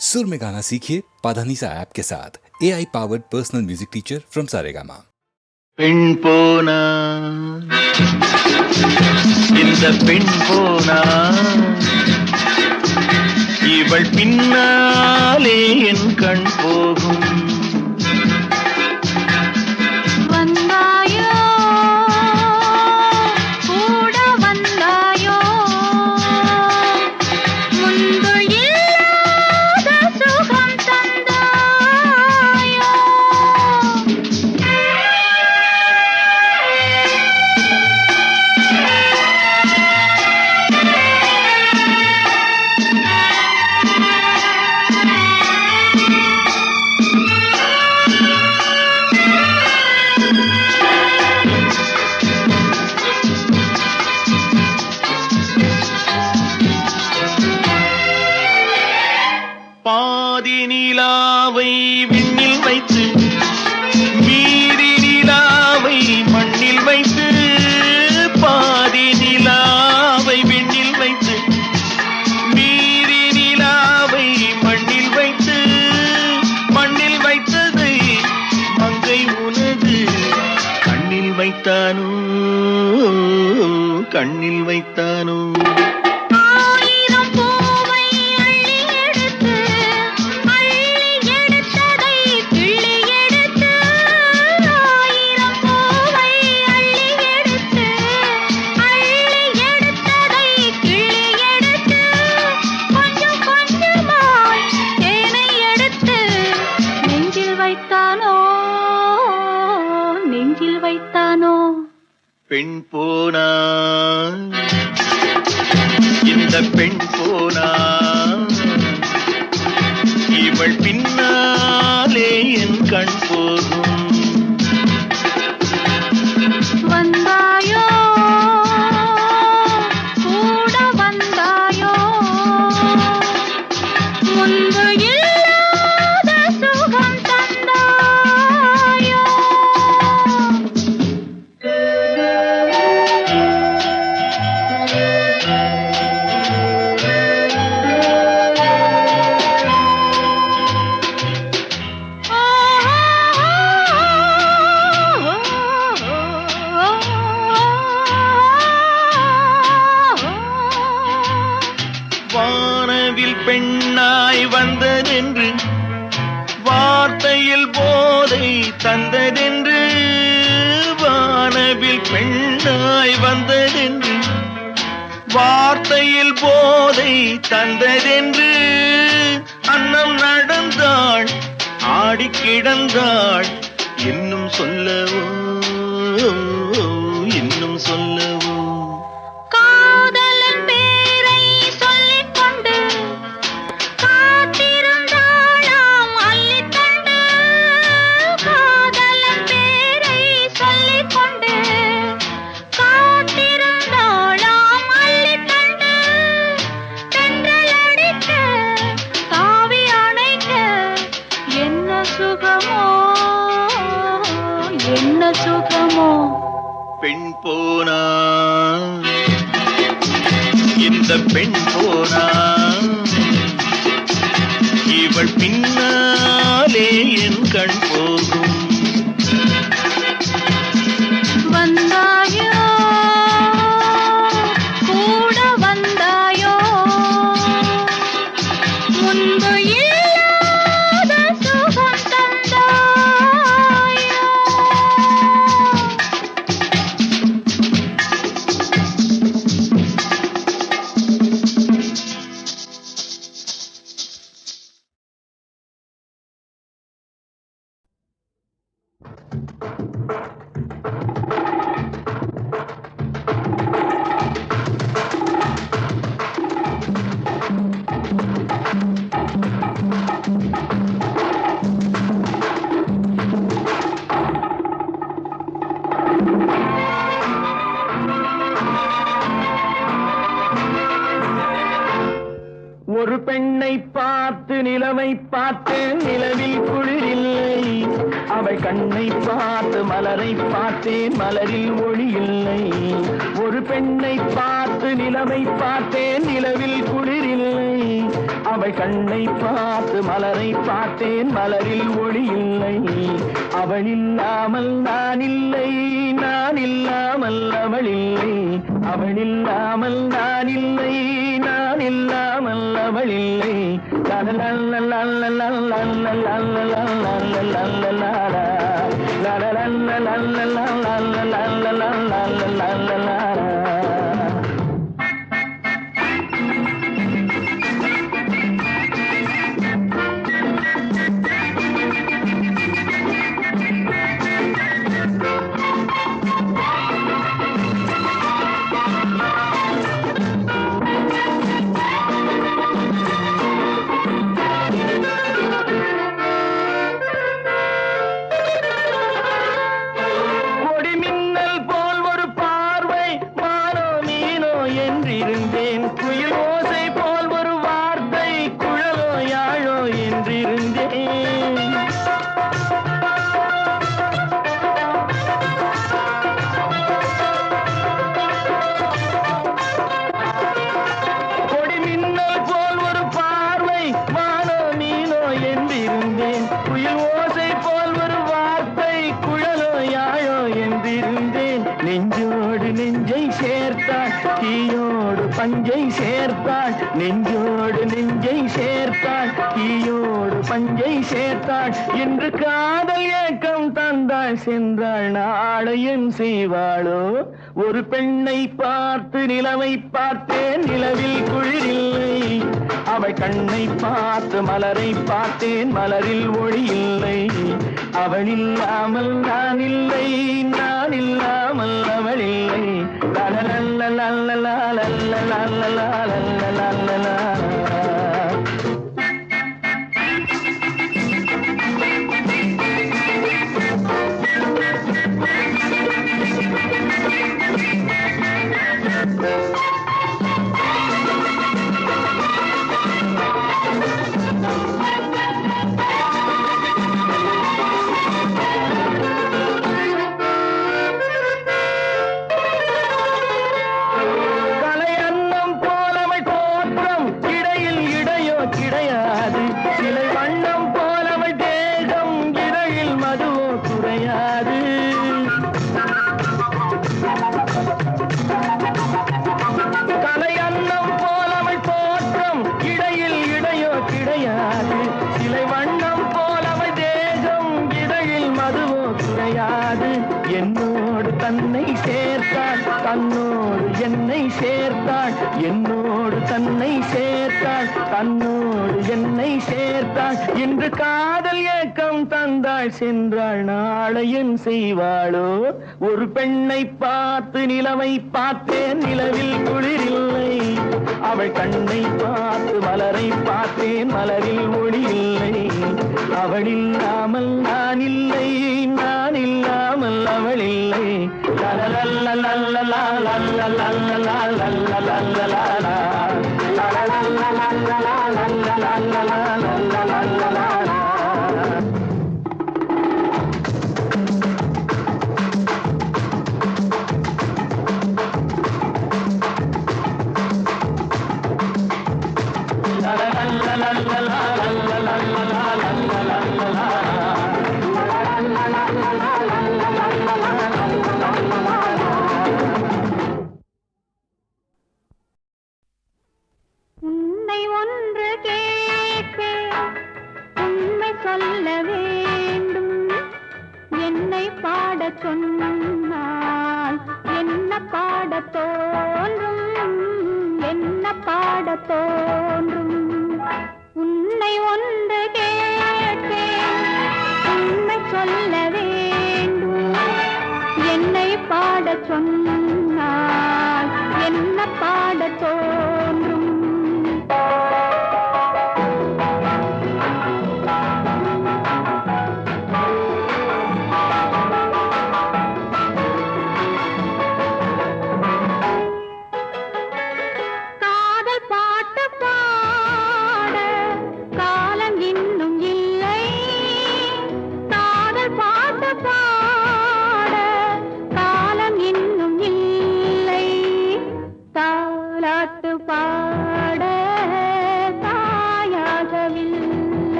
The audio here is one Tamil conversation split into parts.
सुर में गाना सीखिए पाधानीसा ऐप के साथ AI powered personal music teacher from Saregama. பெண் போனா இந்த பெண் போனா இவள் பின்னாலே என் கண் போகும். வந்தாயோ கூட வந்தாயோ முன்பு இல்லாத சுகம் தந்தாயோ. பாதி நிலாவை விண்ணில் வைத்து மீதி நிலாவை மண்ணில் வைத்து, பாதி நிலாவை விண்ணில் வைத்து மீதி நிலாவை மண்ணில் வைத்து, மண்ணில் வைத்ததை மங்கை உனது கண்ணில் வைத்தானோ, கண்ணில் வைத்தானோ. ஆயிரம் பூவை அள்ளி எடுத்து அள்ளி எடுத்ததை கிள்ளி எடுத்து, ஆயிரம் பூவை அள்ளி எடுத்து அள்ளி எடுத்ததை கிள்ளி எடுத்து, கொஞ்சம் கொஞ்சமாய் தேனை எடுத்து நெஞ்சில் வைத்தானோ, நெஞ்சில் வைத்தானோ. பெண் போனா இந்த பெண் போனா இவள் பின்னாலே என் கண் போகும். வந்தாயோ கூட வந்தாயோ முன்பு இல்லாத சுகம் தந்தாயோ. வானவில் பெண்ணாய் வந்ததென்று வார்த்தையில் போதை தந்ததென்று, வானவில் பெண்ணாய் வந்ததென்று வார்த்தையில் போதை தந்ததென்று, அன்னம் நடந்தாள் ஆடி கிடந்தாள், இன்னும் சொல்லவோ, இன்னும் சொல்லவோ. காதலன் பேரை சொல்லிக் கொண்டு காத்திருந்தாளாம் அள்ளித்தண்டு, காதலன் பேரை சொல்லிக் கொண்டு காத்திருந்தாளாம் அள்ளித்தண்டு, தென்றல் அடிக்க தாவி அணைக்க என்ன சுகமோ, என்ன சுகமோ. பெண் போனா இந்த பெண் போனா இவள் பின்னாலே என் கண் போகும். வந்தாயோ கூட வந்தாயோ முன்பு இல்லாத சுகம் தந்தாயோ. ஒரு பெண்ணை பார்த்து நிலவை பார்த்தேன், நிலவில் குளிரில்லை. அவள் கண்ணை பார்த்து மலரை பார்த்தேன், மலரில் ஒளி இல்லை. ஒரு பெண்ணை பார்த்து நிலவை பார்த்தேன், நிலவில் குளிரில்லை. அவள் கண்ணை பார்த்து மலரை பார்த்தேன் மலரில் ஒளி இல்லை அவள் இல்லாமல் நான் இல்லை நான் இல்லாமல் அவள் இல்லை அவள் இல்லாமல் நான் இல்லை நான் இல்லாமல் அவள் இல்லை பஞ்சை சேர்த்தாள் நெஞ்சோடு நெஞ்சை சேர்த்தாள் தீயோடு பஞ்சை சேர்த்தாள் இன்று காதல் ஏக்கம் தந்தாள் சென்றாள் நாளையும் செய்வாளோ ஒரு பெண்ணை பார்த்து நிலவை பார்த்தேன் நிலவில் குளிரில்லை அவள் கண்ணை பார்த்து மலரை பார்த்தேன் மலரில் ஒளி இல்லை அவள் இல்லாமல் நான் இல்லை நான் இல்லாமல் அவள் இல்லை என்னோடு தன்னை சேர்த்தாள் தன்னோடு என்னை சேர்த்தாள் என்னோடு தன்னை சேர்த்தாள் தன்னோடு என்னை சேர்த்தாள் இன்று காதல் ஏக்கம் தந்தாள் சென்றாள் நாளையும் செய்வாளோ ஒரு பெண்ணை பார்த்து நிலவை பார்த்தேன் நிலவில் குளிரில்லை அவள் கண்ணை பார்த்து மலரை பார்த்தேன் மலரில் ஒளி இல்லை அவள் இல்லாமல் நான் இல்லை நான் இல்லாமல் அவள் இல்லை உன்னை ஒன்று கேட்பேன் உண்மை சொல்ல வேண்டும் என்னை பாடச் சொன்னால் என்ன பாடத் தோன்றும் என்ன பாடத் தோன்றும் உன்னை ஒன்று கேட்பேன் உண்மை சொல்ல வேண்டும் என்னை பாடச் சொன்னால் என்ன பாடத் தோன்றும் பாட காலம் இன்னும் இல்லை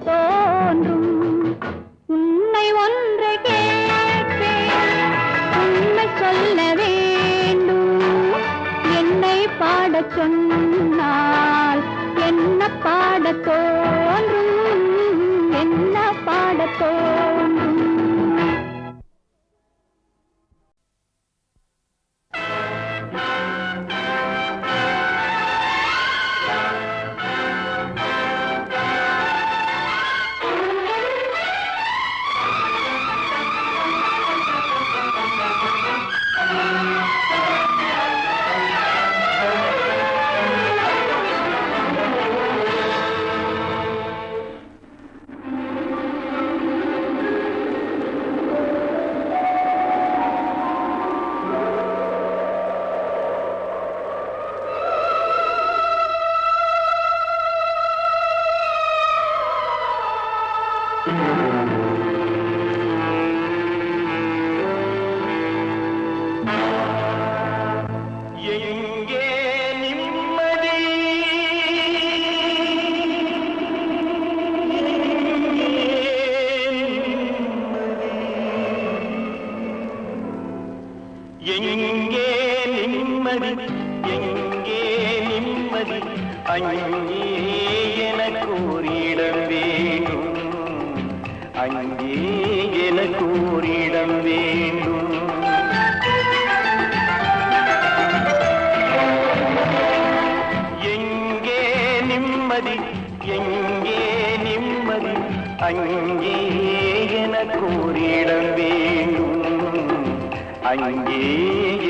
தோன்றும். உன்னை ஒன்று கேட்பேன், உண்மை சொல்ல வேண்டும். என்னை பாடச் சொன்னால் என்ன பாடத் தோன்றும், என்ன பாடத் தோன்றும். எங்கே நிம்மதி, எங்கே நிம்மதி, எங்கே நிம்மதி, அங்கே எனக்கு ஓரிடம் வேண்டும், அங்கே எனக்கு ஓரிடம் வேண்டும். எங்கே நிம்மதி, எங்கே நிம்மதி, அங்கே எனக்கு ஓரிடம் வேண்டும், அங்கே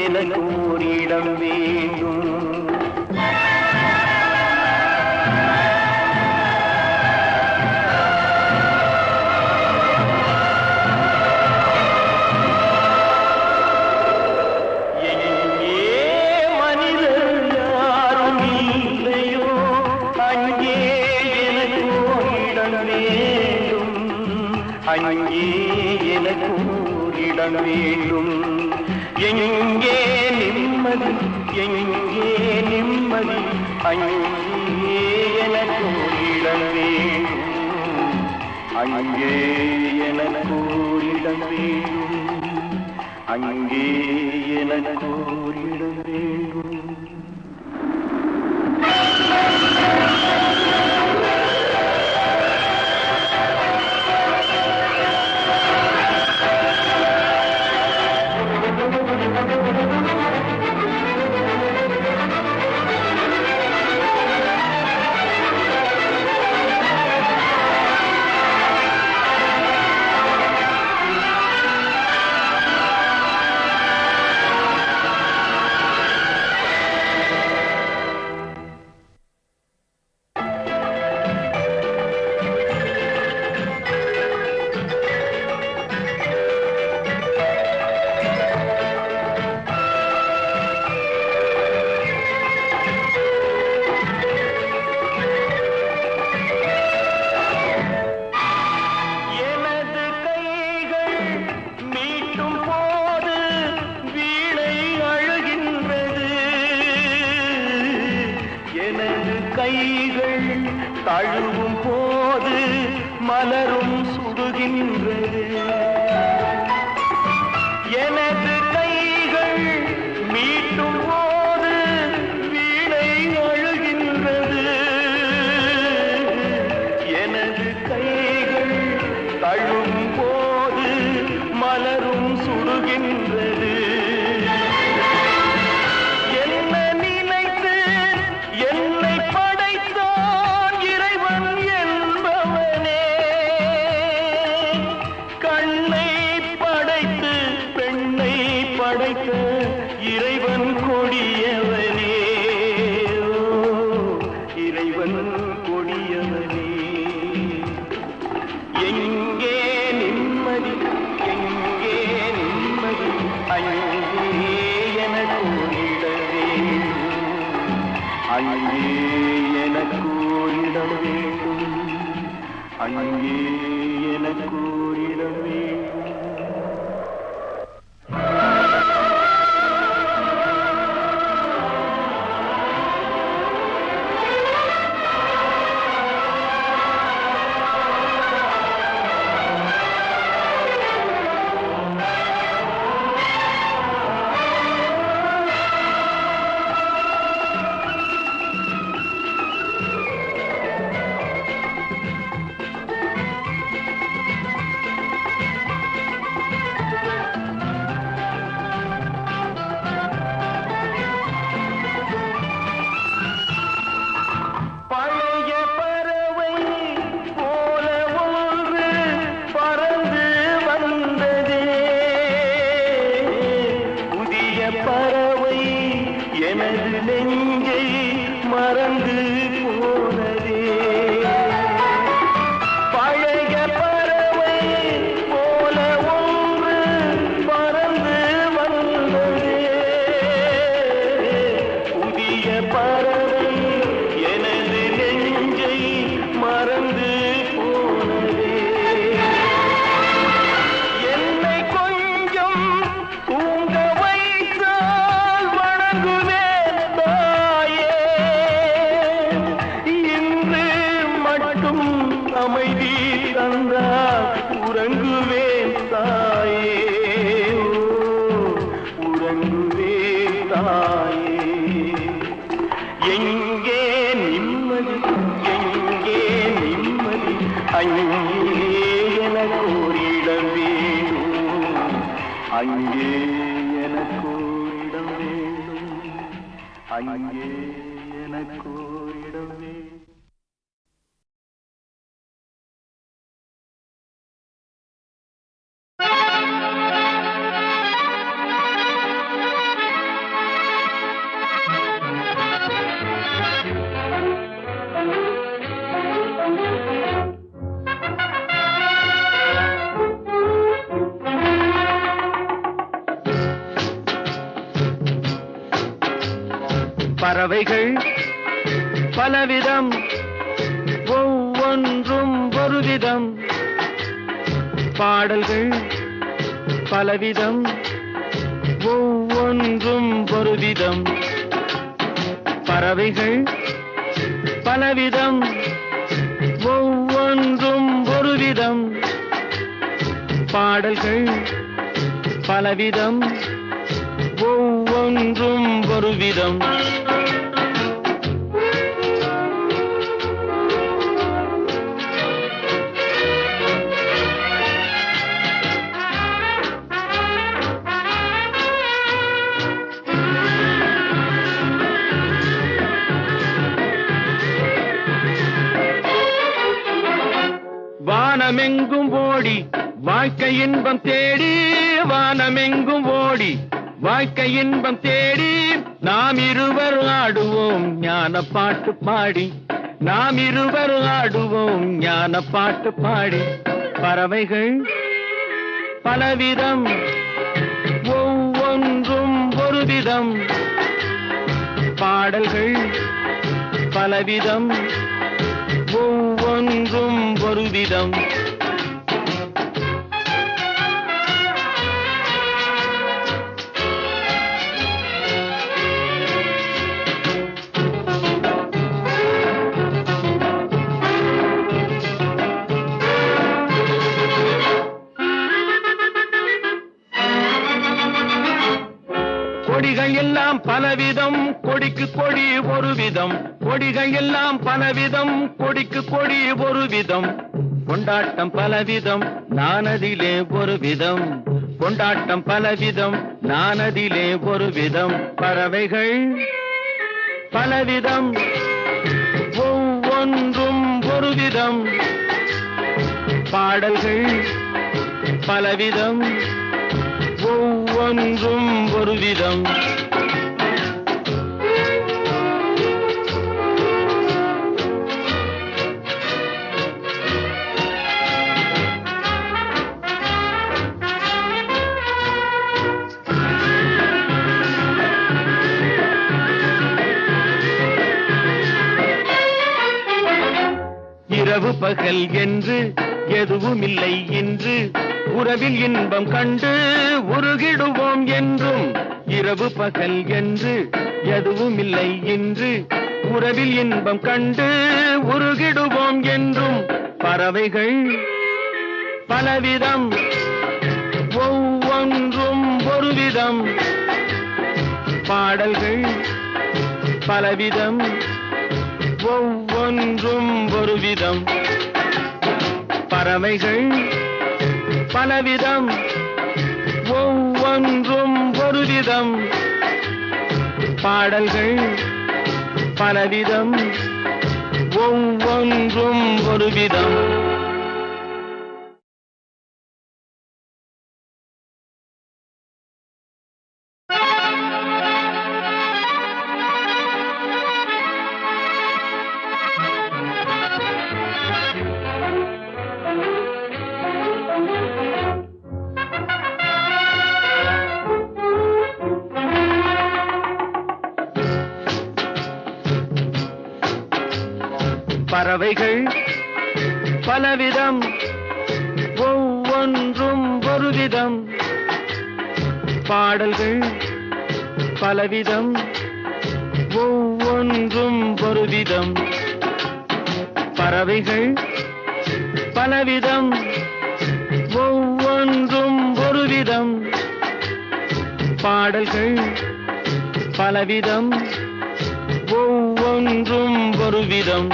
எனக்கு ஓரிடம் வேண்டும். அங்கே எனக்கு ஓரிடம் வேண்டும். எங்கே நிம்மதி, எங்கே நிம்மதி, அங்கே எனக்கு ஓரிடம் வேண்டும், அங்கே எனக்கு ஓரிடம் வேண்டும், அங்கே எனக்கு ஓரிடம் வேண்டும். கைகள் தழுவும் போது மலரும் சுடுகின்றது. எனது கைகள் மீட்டும் போது வீணை அழுகின்றது. எனது கைகள் தழுவும் போது மலரும் சுடுகின்றது. இறைவன் கொடியவனே, இறைவன் கொடியவனே. எங்கே நிம்மதி, எங்கே நிம்மதி, அங்கே எனக்கு ஓரிட வேண்டும், அங்கே எனக்கு ஓரிட வேண்டும், அங்கே எனக்கு ஓரிட வேண்டும். அமைதி தந்தால் உறங்குவேன் தாயே, உறங்குவேன் தாயே. எங்கே நிம்மதி, எங்கே நிம்மதி, அங்கே எனக்கு ஒரு இடம் வேணும், அங்கே எனக்கு ஒரு இடம் வேணும், அங்கே எனக்கு ஒரு இடம் வேணும். பறவைகள் பலவிதம், ஒவ்வொன்றும் ஒரு விதம். பாடல்கள் பலவிதம், ஒவ்வொன்றும் ஒரு விதம். பறவைகள் பலவிதம், ஒவ்வொன்றும் ஒரு விதம். பாடல்கள் பலவிதம், ஒவ்வொன்றும் ஒரு விதம். வானமெங்கும் ஓடி வாழ்க்கை இன்பம் தேடி, வானமெங்கும் ஓடி வாழ்க்கை இன்பம் தேடி, நாம் இருவர் ஆடுவோம் ஞான பாட்டு பாடி, நாம் இருவர் ஆடுவோம் ஞான பாட்டு பாடி. பறவைகள் பலவிதம், ஒவ்வொன்றும் ஒரு விதம். பாடல்கள் பலவிதம், ஒவ்வொன்றும் ஒரு விதம். கொடிகள் எல்லாம் பலவிதம், கொடிக்கு கொடி ஒரு விதம். கொடிகள் எல்லாம் பலவிதம், கொடிக்கு கொடி ஒரு விதம். கொண்டாட்டம் பலவிதம், நானதிலே ஒரு விதம். கொண்டாட்டம் பலவிதம், நானதிலே ஒரு விதம். பறவைகள் பலவிதம், ஒவ்வொன்றும் ஒரு விதம். பாடல்கள் பலவிதம், ஒவ்வொன்றும் ஒரு விதம். இரவு பகல் என்று எதுவும் இல்லை இன்று, உறவில் இன்பம் கண்டு உருகிடுவோம் என்றும். இரவு பகல் என்று எதுவும் இல்லை இன்று, உறவில் இன்பம் கண்டு உருகிடுவோம் என்றும். பறவைகள் பலவிதம், ஒவ்வொன்றும் ஒரு விதம். பாடல்கள் பலவிதம், ஒவ்வொன்றும் ஒரு விதம். பறவைகள் பலவிதம், ஒவ்வொன்றும் ஒரு விதம். பாடல்கள் பலவிதம், ஒவ்வொன்றும் ஒரு விதம். பறவைகள் பலவிதம், ஒவ்வொன்றும் ஒரு விதம். பாடல்கள் பலவிதம், ஒவ்வொன்றும் ஒரு விதம். பறவைகள் பலவிதம் ஒவ்வொன்றும் ஒரு விதம் பாடல்கள் பலவிதம் ஒவ்வொன்றும் ஒரு விதம்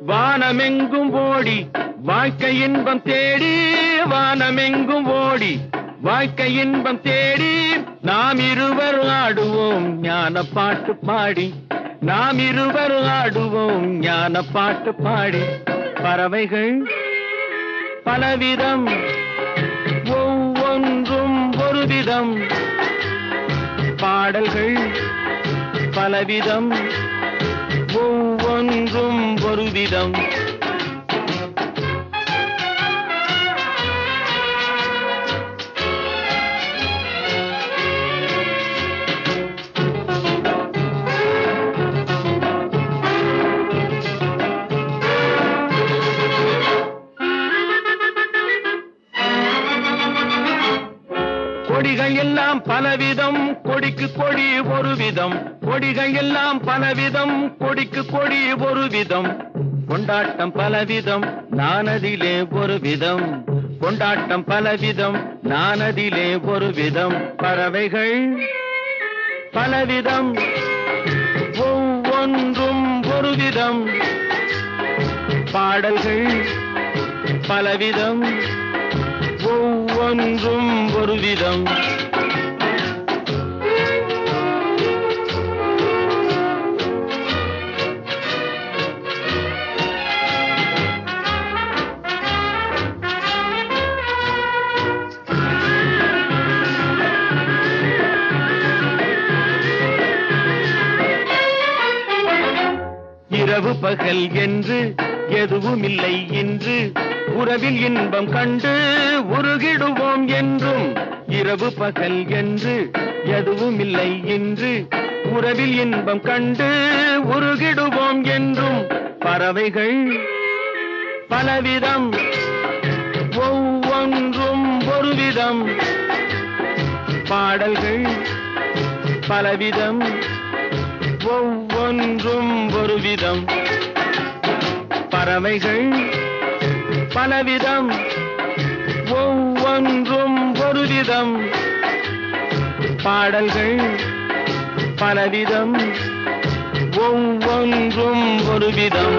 வானமெங்கும் ஓடி வாழ்க்கை இன்பம் தேடி வானமெங்கும் ஓடி வாழ்க்கை இன்பம் தேடி நாம் இருவர் ஆடுவோம் ஞான பாட்டு பாடி நாம் இருவர் ஆடுவோம் ஞான பாட்டு பாடி பறவைகள் பலவிதம் ஒவ்வொன்றும் ஒரு விதம் பாடல்கள் பலவிதம் ஒவ்வொன்றும் ஒரு விதம் கொடிகள் எல்லாம் பலவிதம் கொடிக்கு கொடி ஒரு விதம் கொடிகள் எல்லாம் பலவிதம் கொடிக்கு கொடி ஒரு விதம் கொண்டாட்டம் பலவிதம் நானதிலே ஒரு விதம் கொண்டாட்டம் பலவிதம் நானதிலே ஒரு விதம் பறவைகள் பலவிதம் ஒவ்வொன்றும் ஒரு விதம் பாடல்கள் பலவிதம் ஒவ்வொன்றும் ஒரு விதம் இரவு பகல் என்று எதுவும் இல்லை என்று உறவில் இன்பம் கண்டு உருகிடுவோம் என்றும் இரவு பகல் என்று எதுவும் இல்லை என்று உறவில் இன்பம் கண்டு உருகிடுவோம் என்றும் பறவைகள் பலவிதம் ஒவ்வொன்றும் ஒரு விதம் பாடல்கள் பலவிதம் ஒவ்வொன்றும் ஒரு விதம் பறவைகள் பலவிதம் ஒவ்வொன்றும் ஒரு விதம் பாடல்கள் பலவிதம் ஒவ்வொன்றும் ஒரு விதம்